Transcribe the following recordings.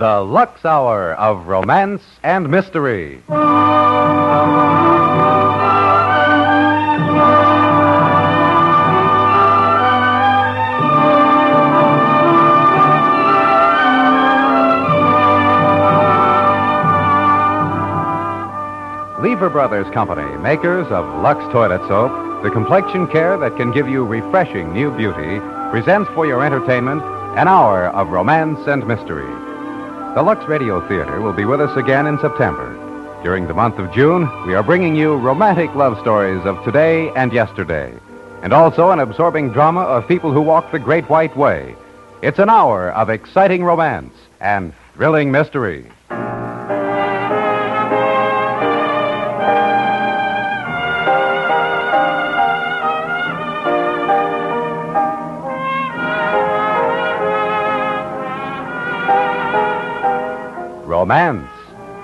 the Lux Hour of Romance and Mystery. Lever Brothers Company, makers of Lux Toilet Soap, the complexion care that can give you refreshing new beauty, presents for your entertainment an hour of romance and mystery. The Lux Radio Theater will be with us again in September. During the month of June, we are bringing you romantic love stories of today and yesterday, and also an absorbing drama of people who walk the Great White Way. It's an hour of exciting romance and thrilling mystery. Romance,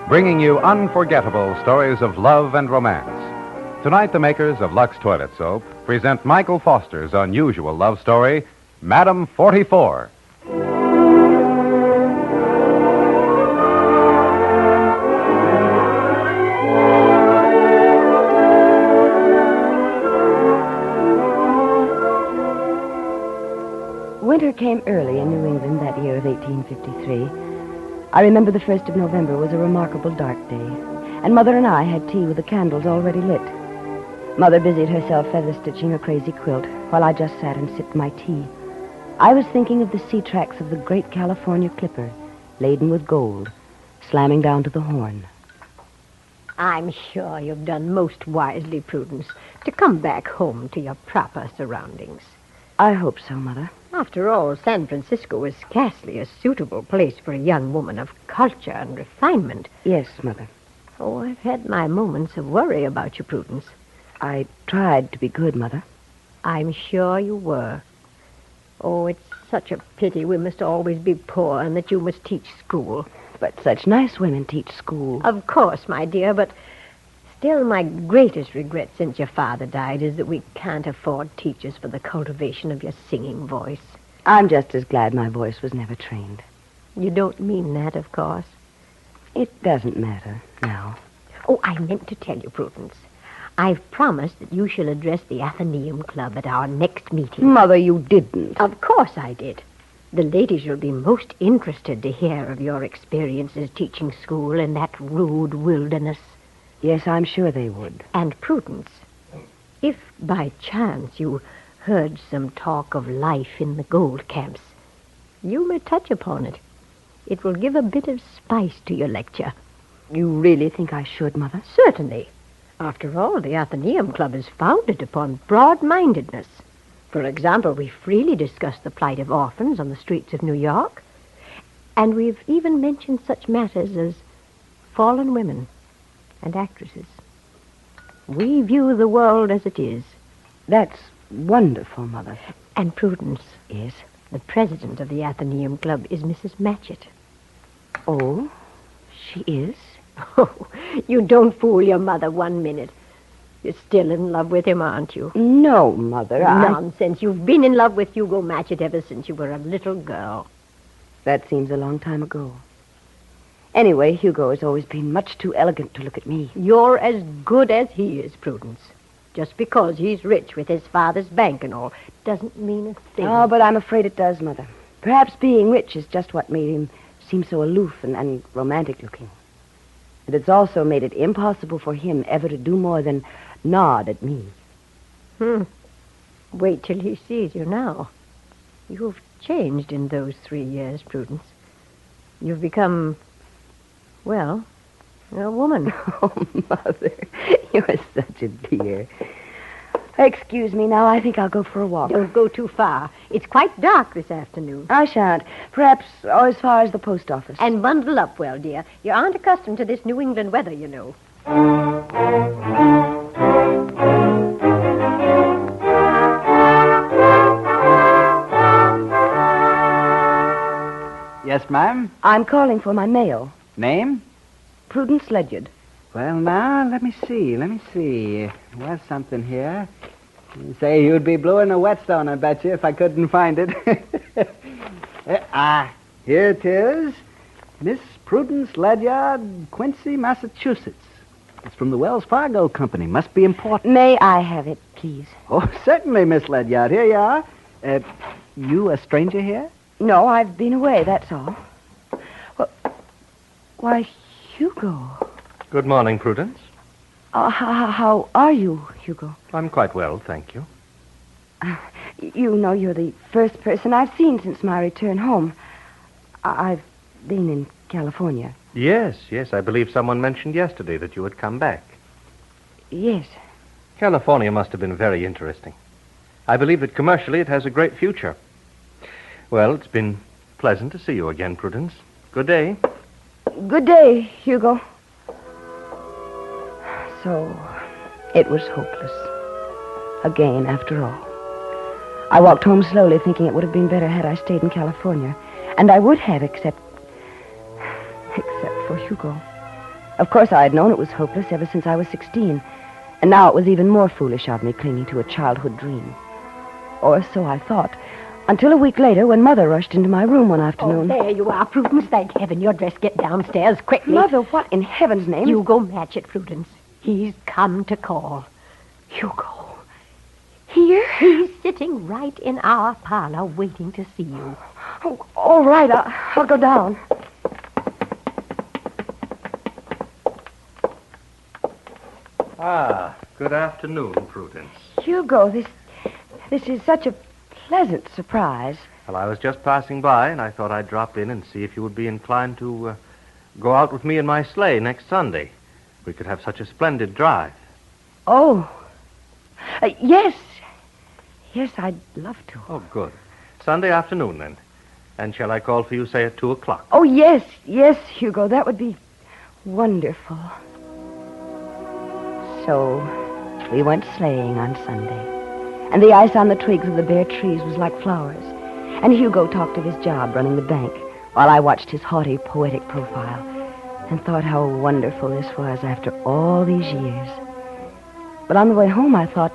bringing you unforgettable stories of love and romance. Tonight, the makers of Lux Toilet Soap present Michael Foster's unusual love story, Madam 44. Winter came early in New England that year of 1853. I remember the 1st of November was a remarkable dark day, and Mother and I had tea with the candles already lit. Mother busied herself feather-stitching a crazy quilt, while I just sat and sipped my tea. I was thinking of the sea tracks of the great California clipper, laden with gold, slamming down to the Horn. I'm sure you've done most wisely, Prudence, to come back home to your proper surroundings. I hope so, Mother. After all, San Francisco is scarcely a suitable place for a young woman of culture and refinement. Yes, Mother. Oh, I've had my moments of worry about you, Prudence. I tried to be good, Mother. I'm sure you were. Oh, it's such a pity we must always be poor and that you must teach school. But such nice women teach school. Of course, my dear, but still my greatest regret since your father died is that we can't afford teachers for the cultivation of your singing voice. I'm just as glad my voice was never trained. You don't mean that, of course. It doesn't matter now. Oh, I meant to tell you, Prudence. I've promised that you shall address the Athenaeum Club at our next meeting. Mother, you didn't. Of course I did. The ladies will be most interested to hear of your experiences teaching school in that rude wilderness. Yes, I'm sure they would. And Prudence, if by chance you heard some talk of life in the gold camps, you may touch upon it. It will give a bit of spice to your lecture. You really think I should, Mother? Certainly. After all, the Athenaeum Club is founded upon broad-mindedness. For example, we freely discuss the plight of orphans on the streets of New York. And we've even mentioned such matters as fallen women and actresses. We view the world as it is. That's wonderful, Mother. And Prudence. Yes? The president of the Athenaeum Club is Mrs. Matchett. Oh, she is? Oh, you don't fool your mother 1 minute. You're still in love with him, aren't you? No, Mother, Nonsense. You've been in love with Hugo Matchett ever since you were a little girl. That seems a long time ago. Anyway, Hugo has always been much too elegant to look at me. You're as good as he is, Prudence. Just because he's rich with his father's bank and all doesn't mean a thing. Oh, but I'm afraid it does, Mother. Perhaps being rich is just what made him seem so aloof and romantic-looking. And it's also made it impossible for him ever to do more than nod at me. Wait till he sees you now. You've changed in those 3 years, Prudence. You've become, well, a woman. Oh, Mother, you're such a dear. Excuse me now. I think I'll go for a walk. Don't go too far. It's quite dark this afternoon. I shan't. Perhaps as far as the post office. And bundle up well, dear. You aren't accustomed to this New England weather, you know. Yes, ma'am? I'm calling for my mail. Name? Prudence Ledyard. Well, now, let me see. There was something here. You say you'd be blowing a whetstone, I bet you, if I couldn't find it. Here it is. Miss Prudence Ledyard, Quincy, Massachusetts. It's from the Wells Fargo Company. Must be important. May I have it, please? Oh, certainly, Miss Ledyard. Here you are. You a stranger here? No, I've been away, that's all. Well, why, Hugo. Good morning, Prudence. How are you, Hugo? I'm quite well, thank you. You know you're the first person I've seen since my return home. I've been in California. Yes, I believe someone mentioned yesterday that you had come back. Yes. California must have been very interesting. I believe that commercially it has a great future. Well, it's been pleasant to see you again, Prudence. Good day. Good day, Hugo. So, it was hopeless. Again, after all. I walked home slowly, thinking it would have been better had I stayed in California. And I would have, except for Hugo. Of course, I had known it was hopeless ever since I was 16. And now it was even more foolish of me clinging to a childhood dream. Or so I thought. Until a week later, when Mother rushed into my room one afternoon. Oh, there you are, Prudence. Thank heaven. Your dress. Get downstairs quickly. Mother, what in heaven's name? Hugo, match it, Prudence. He's come to call. Hugo. Here? He's sitting right in our parlor waiting to see you. Oh, all right. I'll go down. Good afternoon, Prudence. Hugo, this is such a pleasant surprise. Well, I was just passing by, and I thought I'd drop in and see if you would be inclined to go out with me in my sleigh next Sunday. We could have such a splendid drive. Oh. Yes. Yes, I'd love to. Oh, good. Sunday afternoon, then. And shall I call for you, say, at 2 o'clock? Oh, yes, Hugo. That would be wonderful. So, we went sleighing on Sunday. And the ice on the twigs of the bare trees was like flowers. And Hugo talked of his job running the bank, while I watched his haughty, poetic profile and thought how wonderful this was after all these years. But on the way home, I thought,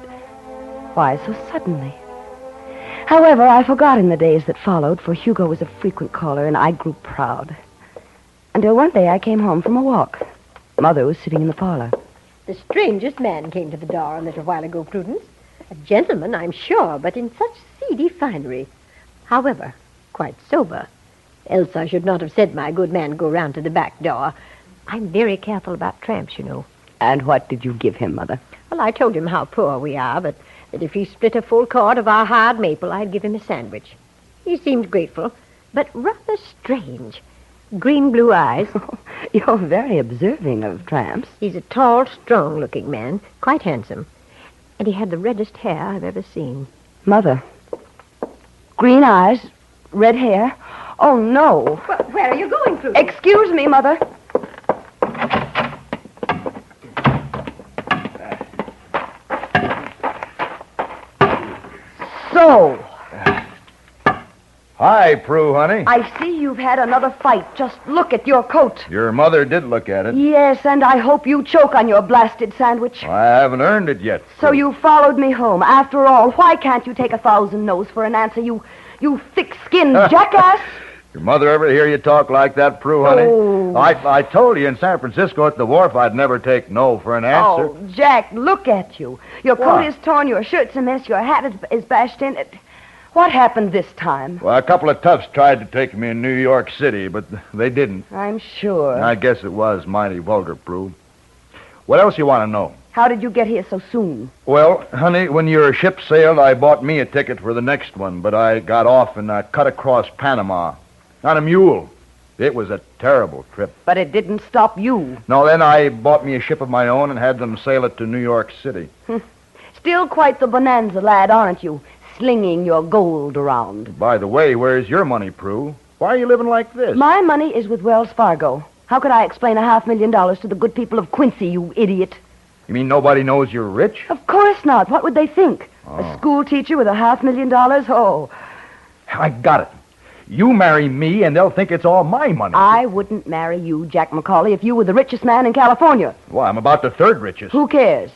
why so suddenly? However, I forgot in the days that followed, for Hugo was a frequent caller, and I grew proud. Until one day I came home from a walk. Mother was sitting in the parlor. The strangest man came to the door a little while ago, Prudence. A gentleman, I'm sure, but in such seedy finery. However, quite sober. Else I should not have said my good man go round to the back door. I'm very careful about tramps, you know. And what did you give him, Mother? Well, I told him how poor we are, but that if he split a full cord of our hard maple, I'd give him a sandwich. He seemed grateful, but rather strange. Green-blue eyes. You're very observing of tramps. He's a tall, strong-looking man, quite handsome. And he had the reddest hair I've ever seen. Mother. Green eyes, red hair. Oh, no. Well, where are you going, Prudence? Excuse me, Mother. So. Hi, Prue, honey. I see you've had another fight. Just look at your coat. Your mother did look at it. Yes, and I hope you choke on your blasted sandwich. I haven't earned it yet. So Prue. you followed me home. After all, why can't you take 1,000 no's for an answer, you thick-skinned jackass? Your mother ever hear you talk like that, Prue, honey? Oh. I told you in San Francisco at the wharf I'd never take no for an answer. Oh, Jack, look at you. Your coat is torn, your shirt's a mess, your hat is bashed in. What happened this time? Well, a couple of toughs tried to take me in New York City, but they didn't. I'm sure. I guess it was mighty vulgar, Prue. What else you want to know? How did you get here so soon? Well, honey, when your ship sailed, I bought me a ticket for the next one, but I got off and I cut across Panama on a mule. It was a terrible trip. But it didn't stop you. No, then I bought me a ship of my own and had them sail it to New York City. Still quite the bonanza lad, aren't you? Slinging your gold around. By the way, where's your money, Prue? Why are you living like this? My money is with Wells Fargo. How could I explain $500,000 to the good people of Quincy, you idiot? You mean nobody knows you're rich? Of course not. What would they think? Oh. A school teacher with $500,000? Oh. I got it. You marry me, and they'll think it's all my money. I wouldn't marry you, Jack McCauley, if you were the richest man in California. Well, I'm about the third richest. Who cares?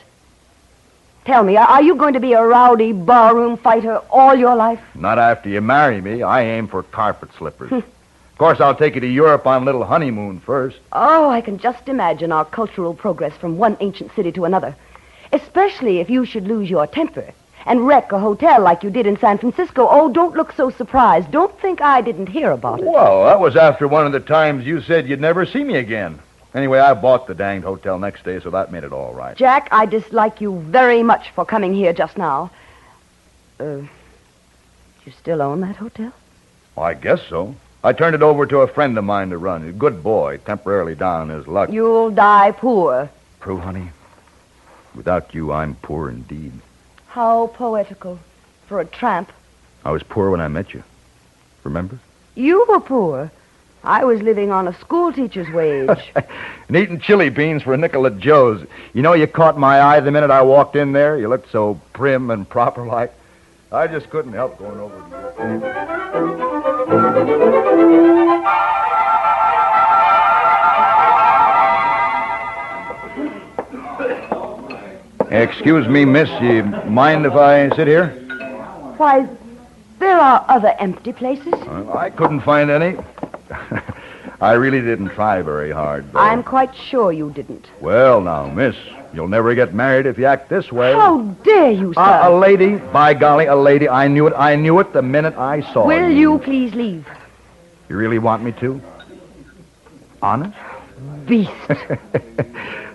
Tell me, are you going to be a rowdy barroom fighter all your life? Not after you marry me. I aim for carpet slippers. Of course, I'll take you to Europe on a little honeymoon first. Oh, I can just imagine our cultural progress from one ancient city to another. Especially if you should lose your temper and wreck a hotel like you did in San Francisco. Oh, don't look so surprised. Don't think I didn't hear about it. Well, that was after one of the times you said you'd never see me again. Anyway, I bought the danged hotel next day, so that made it all right. Jack, I dislike you very much for coming here just now. You still own that hotel? Well, I guess so. I turned it over to a friend of mine to run. A good boy, temporarily down on his luck. You'll die poor. Prue, honey, without you, I'm poor indeed. How poetical for a tramp. I was poor when I met you. Remember? You were poor. I was living on a schoolteacher's wage. And eating chili beans for Nikola Joe's. You know, you caught my eye the minute I walked in there. You looked so prim and proper-like. I just couldn't help going over to you. Excuse me, miss. You mind if I sit here? Why, there are other empty places. I couldn't find any. I really didn't try very hard, though. I'm quite sure you didn't. Well, now, miss, you'll never get married if you act this way. How dare you, sir? A lady, by golly, a lady. I knew it. I knew it the minute I saw you. Will you please leave? You really want me to? Honest? Beast.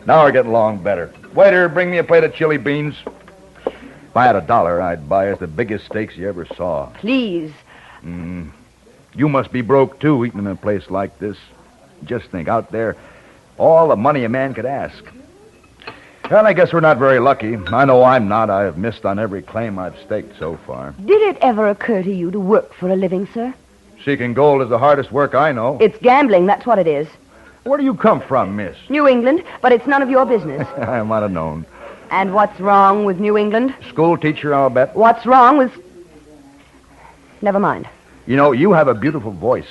Now we're getting along better. Waiter, bring me a plate of chili beans. If I had $1, I'd buy us the biggest steaks you ever saw. Please. You must be broke, too, eating in a place like this. Just think, out there, all the money a man could ask. Well, I guess we're not very lucky. I know I'm not. I've missed on every claim I've staked so far. Did it ever occur to you to work for a living, sir? Seeking gold is the hardest work I know. It's gambling, that's what it is. Where do you come from, miss? New England, but it's none of your business. I might have known. And what's wrong with New England? School teacher, I'll bet. What's wrong with... Never mind. You know, you have a beautiful voice.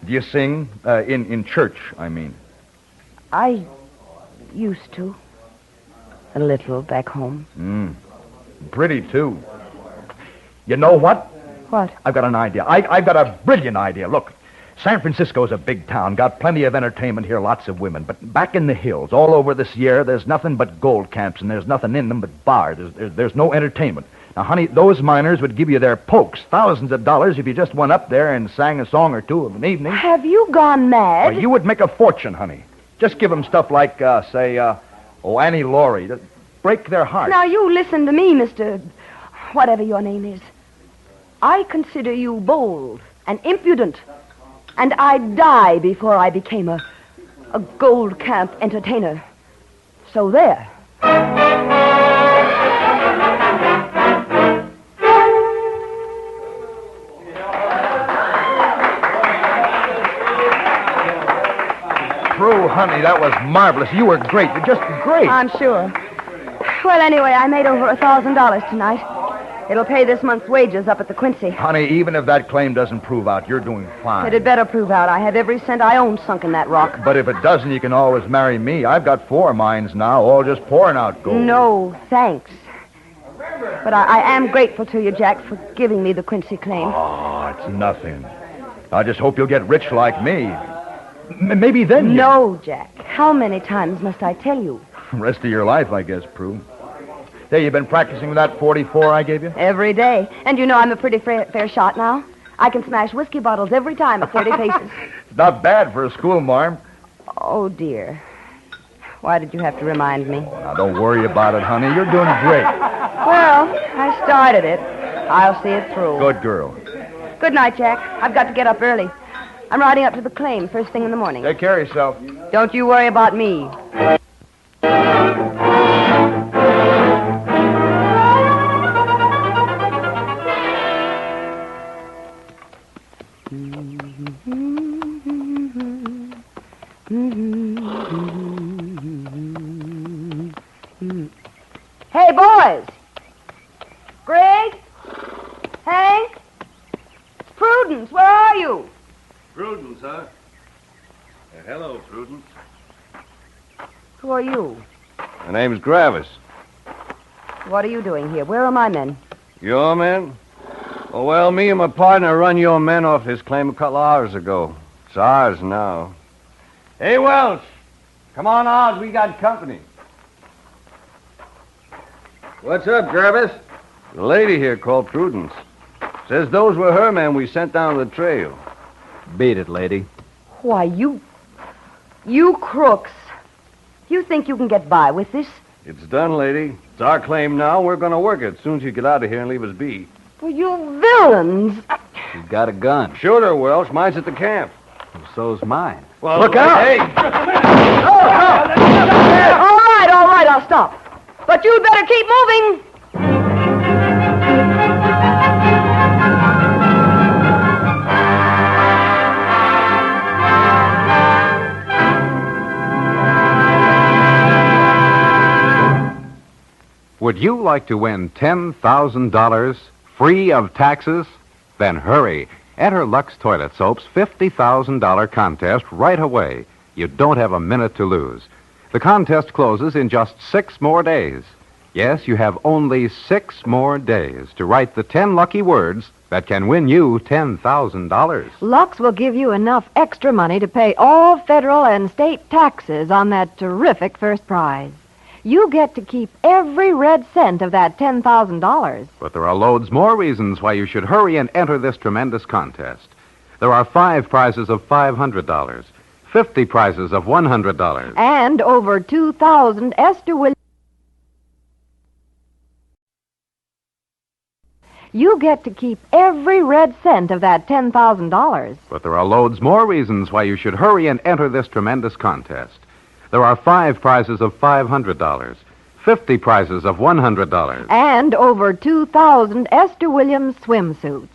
Do you sing? In church, I mean. I used to. A little back home. Pretty, too. You know what? What? I've got an idea. I've got a brilliant idea. Look, San Francisco's a big town. Got plenty of entertainment here, lots of women. But back in the hills, all over the Sierra, there's nothing but gold camps, and there's nothing in them but bars. There's no entertainment. Now, honey, those miners would give you their pokes, thousands of dollars, if you just went up there and sang a song or two of an evening. Have you gone mad? Well, you would make a fortune, honey. Just give them stuff like, Annie Laurie. Just break their hearts. Now, you listen to me, Mr. whatever your name is. I consider you bold and impudent, and I'd die before I became a gold camp entertainer. So there. Prue, honey, that was marvelous. You were great. Just great. I'm sure. Well, anyway, I made over $1,000 tonight. It'll pay this month's wages up at the Quincy. Honey, even if that claim doesn't prove out, you're doing fine. It had better prove out. I have every cent I own sunk in that rock. But if it doesn't, you can always marry me. I've got 4 mines now, all just pouring out gold. No, thanks. But I am grateful to you, Jack, for giving me the Quincy claim. Oh, it's nothing. I just hope you'll get rich like me. Maybe then No, Jack. How many times must I tell you? Rest of your life, I guess, Prue. There, you've been practicing with that 44 I gave you? Every day. And you know I'm a pretty fair shot now. I can smash whiskey bottles every time at 30 paces. It's not bad for a schoolmarm. Oh, dear. Why did you have to remind me? Now, don't worry about it, honey. You're doing great. Well, I started it. I'll see it through. Good girl. Good night, Jack. I've got to get up early. I'm riding up to the claim first thing in the morning. Take care of yourself. Don't you worry about me. Hey, boys! Greg? Hank? Prudence, where are you? Prudence, huh? Hello, Prudence. Who are you? My name's Gravis. What are you doing here? Where are my men? Your men? Oh, well, me and my partner run your men off this claim a couple of hours ago. It's ours now. Hey, Welsh. Come on out. We got company. What's up, Gravis? The lady here called Prudence. Says those were her men we sent down the trail. Beat it, lady. Why, you crooks. You think you can get by with this? It's done, lady. It's our claim now. We're going to work it as soon as you get out of here and leave us be. Well, you villains. She's got a gun. Shoot her, Welsh. Mine's at the camp. Well, so's mine. Well, Look out! Hey! All right, I'll stop. But you'd better keep moving. Would you like to win $10,000 free of taxes? Then hurry. Enter Lux Toilet Soap's $50,000 contest right away. You don't have a minute to lose. The contest closes in just 6 more days. Yes, you have only 6 more days to write the 10 lucky words that can win you $10,000. Lux will give you enough extra money to pay all federal and state taxes on that terrific first prize. You get to keep every red cent of that $10,000. But there are loads more reasons why you should hurry and enter this tremendous contest. There are 5 prizes of $500, 50 prizes of $100. And over 2,000 Esther Williams. You get to keep every red cent of that $10,000. But there are loads more reasons why you should hurry and enter this tremendous contest. There are 5 prizes of $500, 50 prizes of $100. And over 2,000 Esther Williams swimsuits.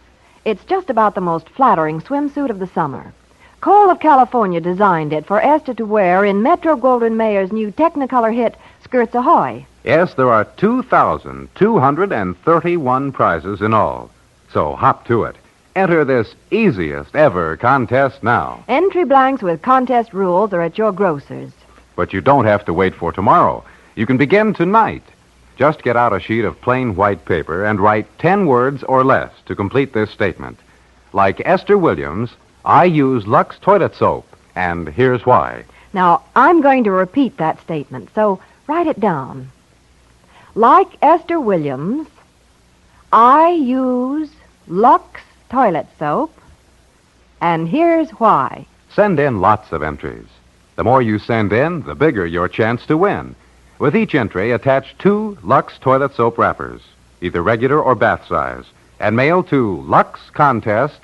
It's just about the most flattering swimsuit of the summer. Cole of California designed it for Esther to wear in Metro-Goldwyn-Mayer's new Technicolor hit, Skirts Ahoy. Yes, there are 2,231 prizes in all. So hop to it. Enter this easiest ever contest now. Entry blanks with contest rules are at your grocer's. But you don't have to wait for tomorrow. You can begin tonight. Just get out a sheet of plain white paper and write 10 words or less to complete this statement. Like Esther Williams, I use Lux Toilet Soap, and here's why. Now, I'm going to repeat that statement, so write it down. Like Esther Williams, I use Lux Toilet Soap, and here's why. Send in lots of entries. The more you send in, the bigger your chance to win. With each entry, attach 2 Lux Toilet Soap wrappers, either regular or bath size, and mail to Lux Contest,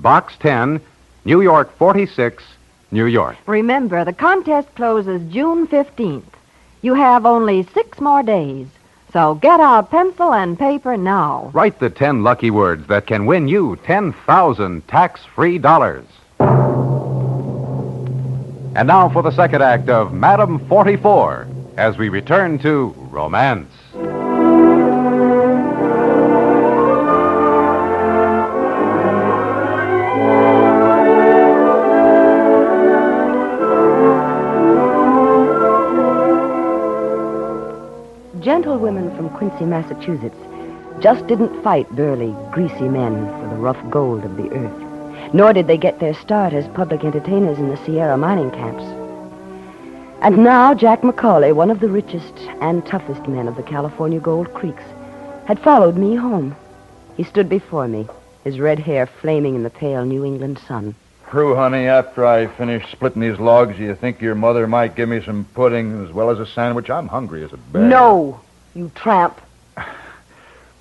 Box 10, New York 46, New York. Remember, the contest closes June 15th. You have only 6 more days, so get out pencil and paper now. Write the 10 lucky words that can win you 10,000 tax-free dollars. And now for the second act of Madam 44, as we return to romance. Gentlewomen from Quincy, Massachusetts just didn't fight burly, greasy men for the rough gold of the earth. Nor did they get their start as public entertainers in the Sierra mining camps. And now Jack Macaulay, one of the richest and toughest men of the California Gold Creeks, had followed me home. He stood before me, his red hair flaming in the pale New England sun. Prue, honey, after I finish splitting these logs, do you think your mother might give me some pudding as well as a sandwich? I'm hungry as a bear. No, you tramp.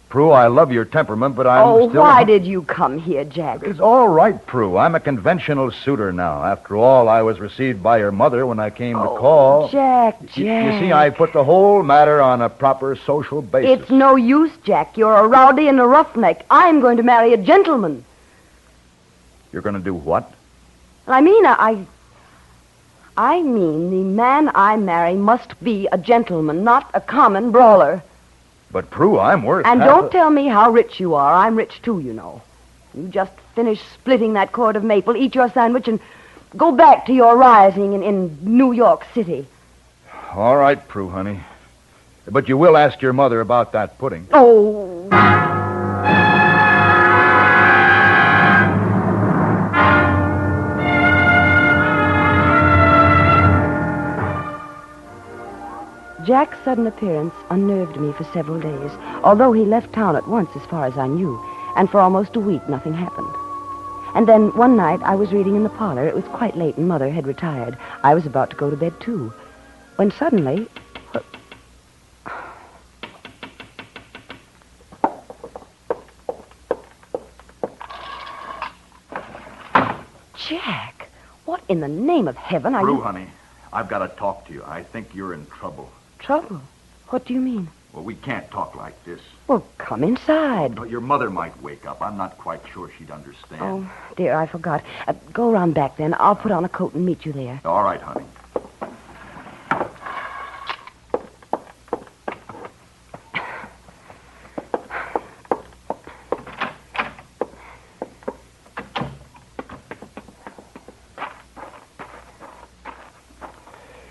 Prue, I love your temperament, but I'm still... why did you come here, Jack? It's all right, Prue. I'm a conventional suitor now. After all, I was received by your mother when I came to call. Jack. You see, I put the whole matter on a proper social basis. It's no use, Jack. You're a rowdy and a roughneck. I'm going to marry a gentleman. You're going to do what? I mean the man I marry must be a gentleman, not a common brawler. But, Prue, I'm worth... And don't tell me how rich you are. I'm rich, too, you know. You just finish splitting that cord of maple, eat your sandwich, and go back to your rising in New York City. All right, Prue, honey. But you will ask your mother about that pudding. Oh... Jack's sudden appearance unnerved me for several days, although he left town at once as far as I knew, and for almost a week nothing happened. And then one night I was reading in the parlor. It was quite late and Mother had retired. I was about to go to bed, too, when suddenly... Jack, what in the name of heaven are Prue, you... honey, I've got to talk to you. I think you're in trouble. Trouble? What do you mean? Well, we can't talk like this. Well, come inside. But your mother might wake up. I'm not quite sure she'd understand. Oh, dear, I forgot. Go around back then. I'll put on a coat and meet you there. All right, honey.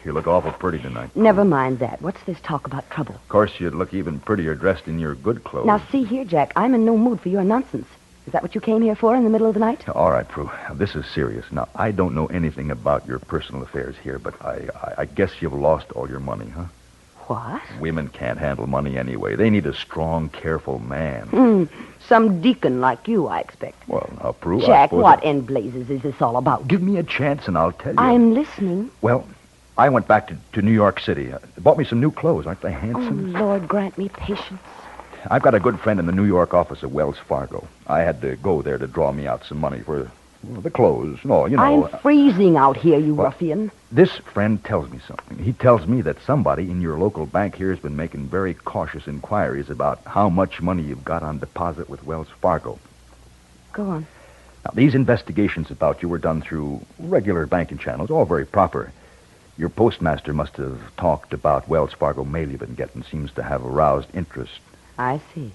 You look awful pretty tonight. Never mind that. What's this talk about trouble? Of course, you'd look even prettier dressed in your good clothes. Now, see here, Jack. I'm in no mood for your nonsense. Is that what you came here for in the middle of the night? All right, Prue. This is serious. Now, I don't know anything about your personal affairs here, but I guess you've lost all your money, huh? What? Women can't handle money anyway. They need a strong, careful man. Some deacon like you, I expect. Well, now, Prue, I Jack, suppose what in blazes is this all about? Give me a chance and I'll tell you. I'm listening. Well, I went back to New York City. Bought me some new clothes. Aren't they Oh, handsome? Lord, grant me patience. I've got a good friend in the New York office of Wells Fargo. I had to go there to draw me out some money for the clothes. No, you know. I'm freezing out here, you ruffian. This friend tells me something. He tells me that somebody in your local bank here has been making very cautious inquiries about how much money you've got on deposit with Wells Fargo. Go on. Now, these investigations about you were done through regular banking channels, all very proper. Your postmaster must have talked about Wells Fargo mail you've been getting. Seems to have aroused interest. I see.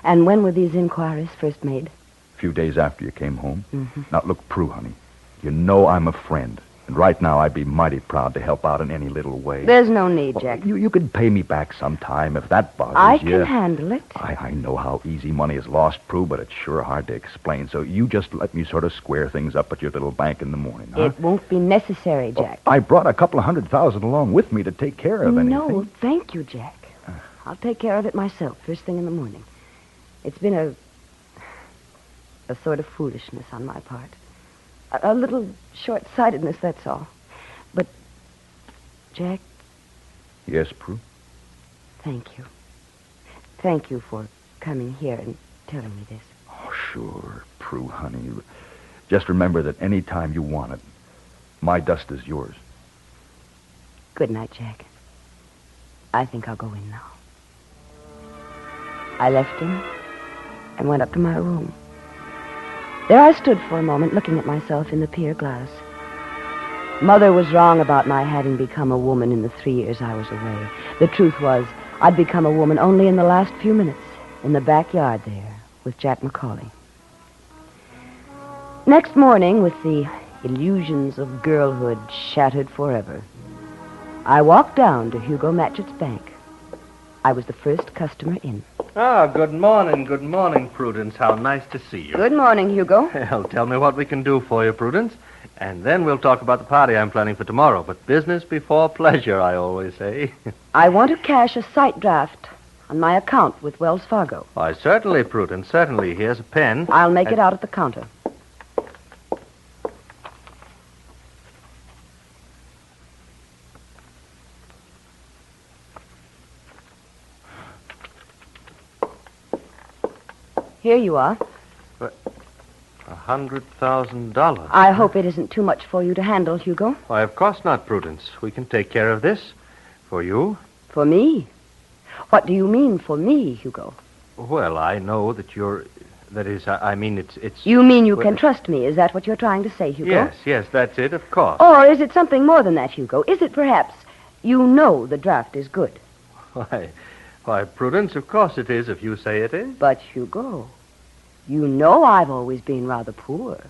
And when were these inquiries first made? A few days after you came home. Mm-hmm. Now, look, Prue, honey, you know I'm a friend. And right now I'd be mighty proud to help out in any little way. There's no need, Jack. You could pay me back sometime if that bothers I you. can handle it. I know how easy money is lost, Prue, but it's sure hard to explain. So you just let me sort of square things up at your little bank in the morning, huh? It won't be necessary, Jack. I brought a couple of $100,000 along with me to take care of anything. No, thank you, Jack. I'll take care of it myself first thing in the morning. It's been a sort of foolishness on my part. A little short-sightedness, that's all. But, Jack... Yes, Prue? Thank you. Thank you for coming here and telling me this. Oh, sure, Prue, honey. Just remember that any time you want it, my dust is yours. Good night, Jack. I think I'll go in now. I left him and went up to my room. There I stood for a moment looking at myself in the pier glass. Mother was wrong about my having become a woman in the 3 years I was away. The truth was, I'd become a woman only in the last few minutes, in the backyard there, with Jack McCauley. Next morning, with the illusions of girlhood shattered forever, I walked down to Hugo Matchett's bank. I was the first customer in. Ah, good morning, Prudence. How nice to see you. Good morning, Hugo. Well, tell me what we can do for you, Prudence, and then we'll talk about the party I'm planning for tomorrow. But business before pleasure, I always say. I want to cash a sight draft on my account with Wells Fargo. Why, certainly, Prudence, certainly. Here's a pen. I'll make it out at the counter. Here you are. $100,000. I hope it isn't too much for you to handle, Hugo. Why, of course not, Prudence. We can take care of this. For you? For me? What do you mean for me, Hugo? Well, I know that you're... That is, I mean, it's... You mean you can trust me? Is that what you're trying to say, Hugo? Yes, that's it, of course. Or is it something more than that, Hugo? Is it perhaps you know the draft is good? Why, Prudence, of course it is if you say it is. But, Hugo, you know I've always been rather poor.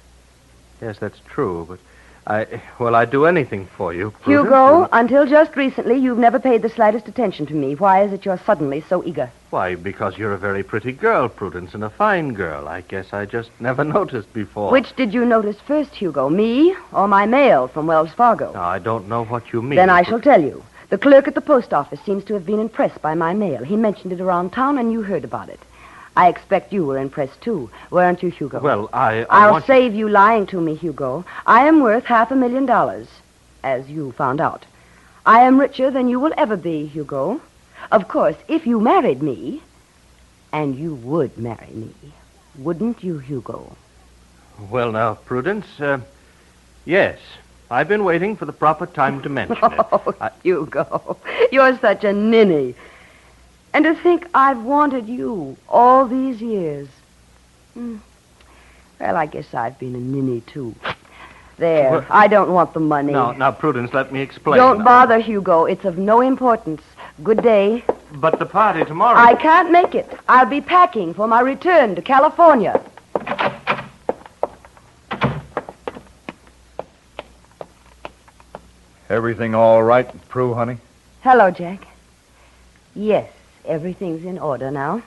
Yes, that's true, but I'd do anything for you, Prudence. Hugo, until just recently, you've never paid the slightest attention to me. Why is it you're suddenly so eager? Why, because you're a very pretty girl, Prudence, and a fine girl. I guess I just never noticed before. Which did you notice first, Hugo? Me or my mail from Wells Fargo? Now, I don't know what you mean. Then I shall tell you. The clerk at the post office seems to have been impressed by my mail. He mentioned it around town, and you heard about it. I expect you were impressed, too. Weren't you, Hugo? Well, I'll save you lying to me, Hugo. I am worth $500,000, as you found out. I am richer than you will ever be, Hugo. Of course, if you married me, and you would marry me, wouldn't you, Hugo? Well, now, Prudence, yes. I've been waiting for the proper time to mention it. Oh, Hugo, you're such a ninny. And to think I've wanted you all these years. Well, I guess I've been a ninny, too. There, well, I don't want the money. Now, Prudence, let me explain. Don't bother, Hugo. It's of no importance. Good day. But the party tomorrow... I can't make it. I'll be packing for my return to California. Everything all right, Prue, honey? Hello, Jack. Yes, everything's in order now.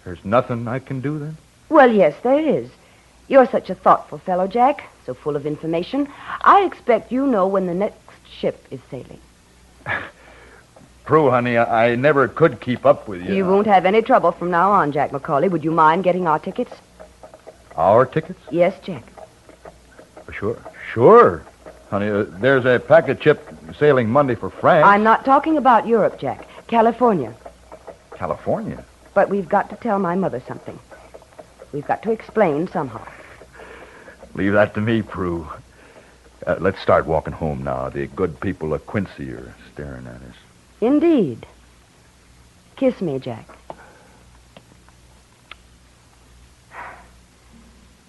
There's nothing I can do, then? Well, yes, there is. You're such a thoughtful fellow, Jack, so full of information. I expect you know when the next ship is sailing. Prue, honey, I never could keep up with you. You won't have any trouble from now on, Jack McCauley. Would you mind getting our tickets? Our tickets? Yes, Jack. Sure. Honey, there's a packet ship sailing Monday for France. I'm not talking about Europe, Jack. California. California? But we've got to tell my mother something. We've got to explain somehow. Leave that to me, Prue. Let's start walking home now. The good people of Quincy are staring at us. Indeed. Kiss me, Jack.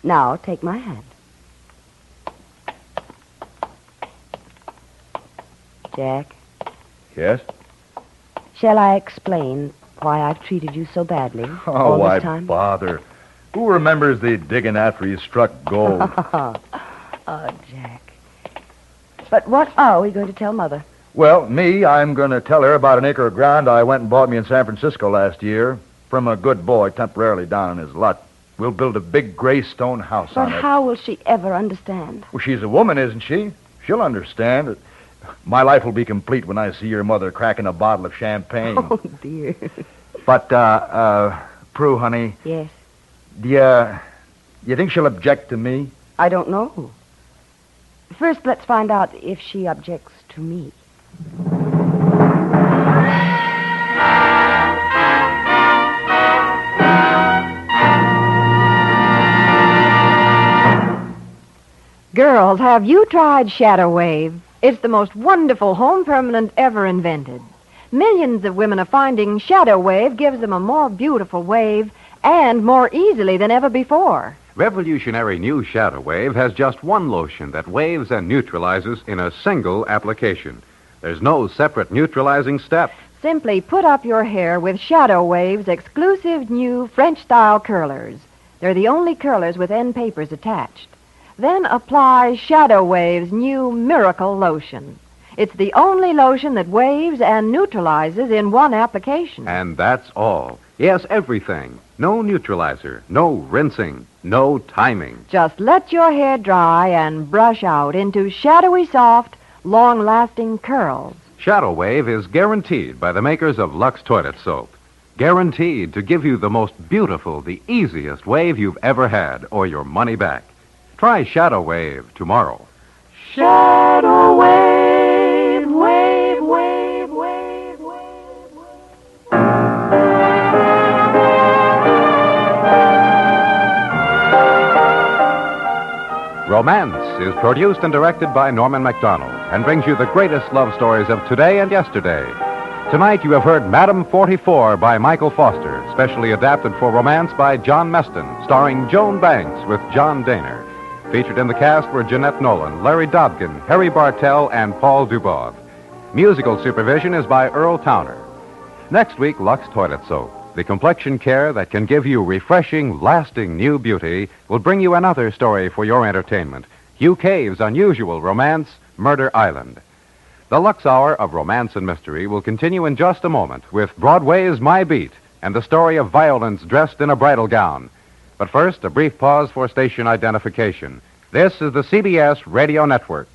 Now, take my hand. Jack? Yes? Shall I explain why I've treated you so badly all this time? Why bother? Who remembers the digging after you struck gold? Oh, Jack. But what are we going to tell Mother? Well, I'm going to tell her about an acre of ground I went and bought me in San Francisco last year from a good boy temporarily down in his lot. We'll build a big gray stone house on it. But how will she ever understand? Well, she's a woman, isn't she? She'll understand. My life will be complete when I see your mother cracking a bottle of champagne. Oh, dear. But, Prue, honey. Yes? Do you think she'll object to me? I don't know. First, let's find out if she objects to me. Girls, have you tried Shadow Wave? It's the most wonderful home permanent ever invented. Millions of women are finding Shadow Wave gives them a more beautiful wave and more easily than ever before. Revolutionary new Shadow Wave has just one lotion that waves and neutralizes in a single application. There's no separate neutralizing step. Simply put up your hair with Shadow Wave's exclusive new French-style curlers. They're the only curlers with end papers attached. Then apply Shadow Wave's new Miracle Lotion. It's the only lotion that waves and neutralizes in one application. And that's all. Yes, everything. No neutralizer, no rinsing, no timing. Just let your hair dry and brush out into shadowy, soft, long-lasting curls. Shadow Wave is guaranteed by the makers of Lux Toilet Soap. Guaranteed to give you the most beautiful, the easiest wave you've ever had, or your money back. Try Shadow Wave tomorrow. Shadow Wave, wave, wave, wave, wave, wave. Romance is produced and directed by Norman MacDonald and brings you the greatest love stories of today and yesterday. Tonight you have heard Madam 44 by Michael Foster, specially adapted for romance by John Meston, starring Joan Banks with John Daner. Featured in the cast were Jeanette Nolan, Larry Dobkin, Harry Bartell, and Paul Dubov. Musical supervision is by Earl Towner. Next week, Lux Toilet Soap, the complexion care that can give you refreshing, lasting new beauty, will bring you another story for your entertainment. Hugh Cave's unusual romance, Murder Island. The Lux Hour of Romance and Mystery will continue in just a moment with Broadway's My Beat and the story of violence dressed in a bridal gown. But first, a brief pause for station identification. This is the CBS Radio Network.